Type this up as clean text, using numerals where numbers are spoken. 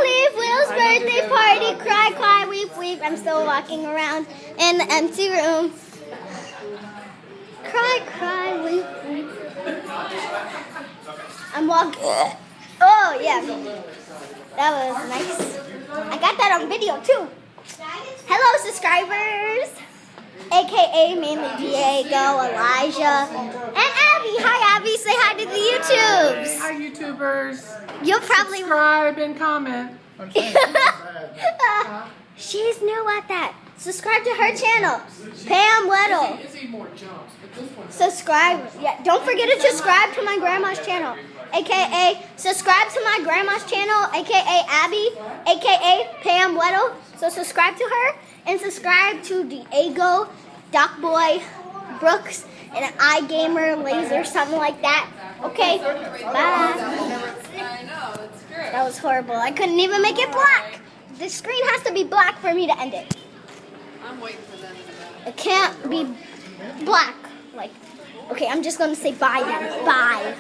leave, Will's birthday party, cry, cry, weep, weep. I'm still walking around in the empty room. Cry, cry, weep, weep. I'm walking. Oh, yeah. That was nice. I got that on video, too. Hello, subscribers. AKA mainly Diego, Elijah, and Abby. Hi, Abby. Say hi to the YouTubes. Hi, YouTubers. You'll probably... Subscribe and comment. She's new at that. Subscribe to her channel, Pam Weddle. Subscribe. Yeah, don't forget to subscribe to my grandma's channel, aka subscribe to my grandma's channel, aka Abby, aka Pam Weddle. So subscribe to her and subscribe to Diego, Doc Boy, Brooks, and an iGamer Laser, something like that. Okay, bye. That was horrible. I couldn't even make it black. The screen has to be black for me to end it. I'm waiting for them in the back. It can't be black. Like, okay, I'm just gonna say bye then. Bye.